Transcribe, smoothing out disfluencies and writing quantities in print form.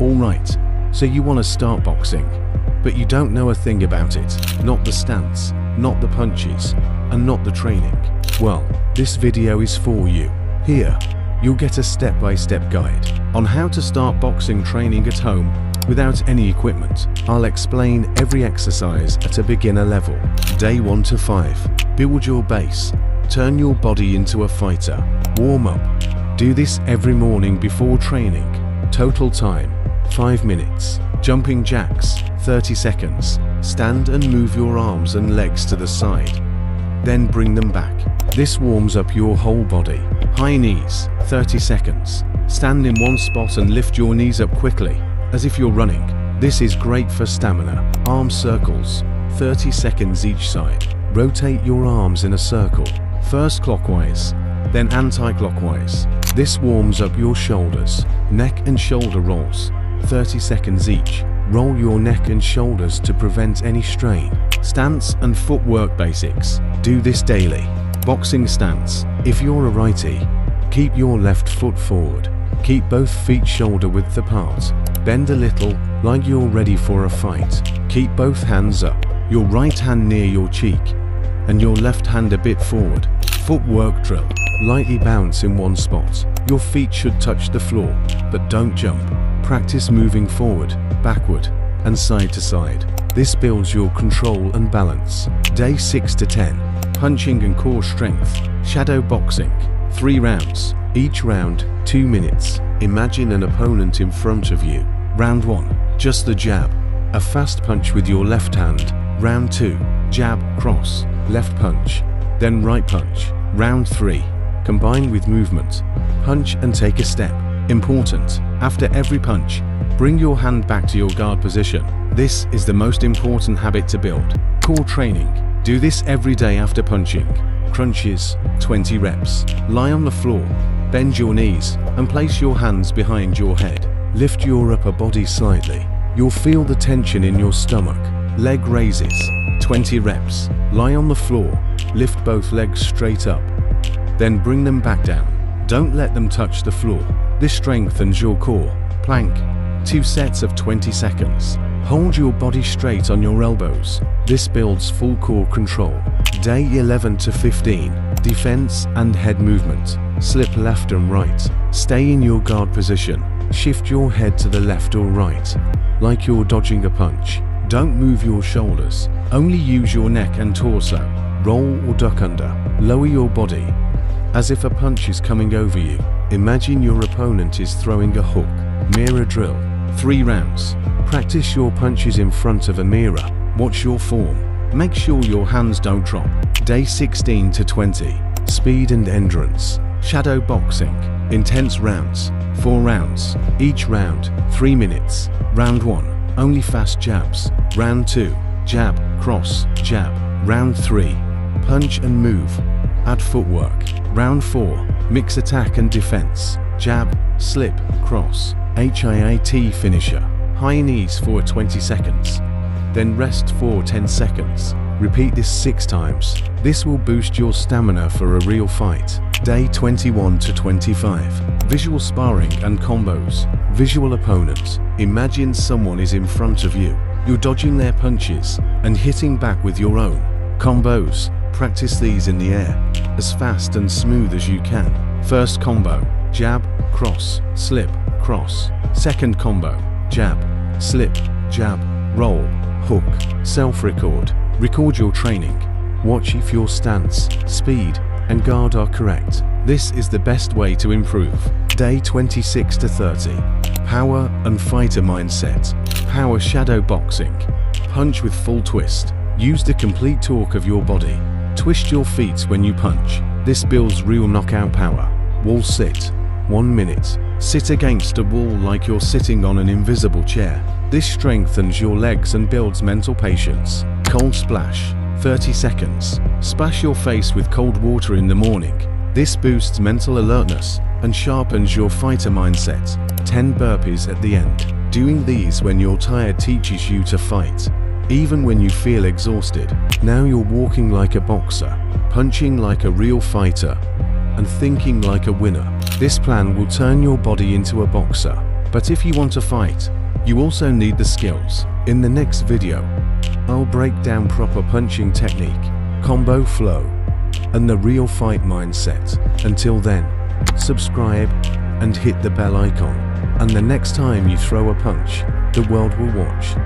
Alright, so you want to start boxing, but you don't know a thing about it, not the stance, not the punches, and not the training. Well, this video is for you. Here, you'll get a step-by-step guide on how to start boxing training at home without any equipment. I'll explain every exercise at a beginner level. Day 1 to 5. Build your base. Turn your body into a fighter. Warm up. Do this every morning before training. Total time, 5 minutes. Jumping jacks, 30 seconds. Stand and move your arms and legs to the side. Then bring them back. This warms up your whole body. High knees, 30 seconds. Stand in one spot and lift your knees up quickly, as if you're running. This is great for stamina. Arm circles, 30 seconds each side. Rotate your arms in a circle, first clockwise, then anti-clockwise. This warms up your shoulders. Neck and shoulder rolls, 30 seconds each. Roll your neck and shoulders to prevent any strain. Stance and footwork basics. Do this daily. Boxing stance. If you're a righty, keep your left foot forward. Keep both feet shoulder width apart. Bend a little, like you're ready for a fight. Keep both hands up, your right hand near your cheek, and your left hand a bit forward. Footwork drill. Lightly bounce in one spot. Your feet should touch the floor, but don't jump. Practice moving forward, backward, and side to side. This builds your control and balance. Day 6 to 10. Punching and core strength. Shadow boxing. 3 rounds. Each round, 2 minutes. Imagine an opponent in front of you. Round 1. Just the jab. A fast punch with your left hand. Round 2. Jab, cross, left punch, then right punch. Round 3. Combine with movement. Punch and take a step. Important. After every punch, bring your hand back to your guard position. This is the most important habit to build. Core training. Do this every day after punching. Crunches, 20 reps. Lie on the floor, bend your knees, and place your hands behind your head. Lift your upper body slightly. You'll feel the tension in your stomach. Leg raises, 20 reps. Lie on the floor, lift both legs straight up. Then bring them back down. Don't let them touch the floor. This strengthens your core. Plank, 2 sets of 20 seconds. Hold your body straight on your elbows. This builds full core control. Day 11 to 15. Defense and head movement. Slip left and right. Stay in your guard position. Shift your head to the left or right, like you're dodging a punch. Don't move your shoulders. Only use your neck and torso. Roll or duck under. Lower your body, as if a punch is coming over you. Imagine your opponent is throwing a hook. Mirror drill. 3 rounds. Practice your punches in front of a mirror. Watch your form. Make sure your hands don't drop. Day 16 to 20. Speed and endurance. Shadow boxing. Intense rounds. 4 rounds. Each round, 3 minutes. Round 1. Only fast jabs. Round 2. Jab, cross, jab. Round 3. Punch and move. Add footwork. Round 4. Mix attack and defense. Jab, slip, cross. HIIT finisher. High knees for 20 seconds. Then rest for 10 seconds. Repeat this 6 times. This will boost your stamina for a real fight. Day 21 to 25. Visual sparring and combos. Visual opponent. Imagine someone is in front of you. You're dodging their punches and hitting back with your own. Combos. Practice these in the air, as fast and smooth as you can. First combo. Jab, cross, slip, cross. Second combo. Jab, slip, jab, roll, hook. Self-record. Record your training. Watch if your stance, speed, and guard are correct. This is the best way to improve. Day 26 to 30. Power and fighter mindset. Power shadow boxing. Punch with full twist. Use the complete torque of your body. Twist your feet when you punch. This builds real knockout power. Wall sit. 1 minute. Sit against a wall like you're sitting on an invisible chair. This strengthens your legs and builds mental patience. Cold splash. 30 seconds. Splash your face with cold water in the morning. This boosts mental alertness and sharpens your fighter mindset. 10 burpees at the end. Doing these when you're tired teaches you to fight, even when you feel exhausted. Now you're walking like a boxer, punching like a real fighter, and thinking like a winner. This plan will turn your body into a boxer. But if you want to fight, you also need the skills. In the next video, I'll break down proper punching technique, combo flow, and the real fight mindset. Until then, subscribe and hit the bell icon, and the next time you throw a punch, the world will watch.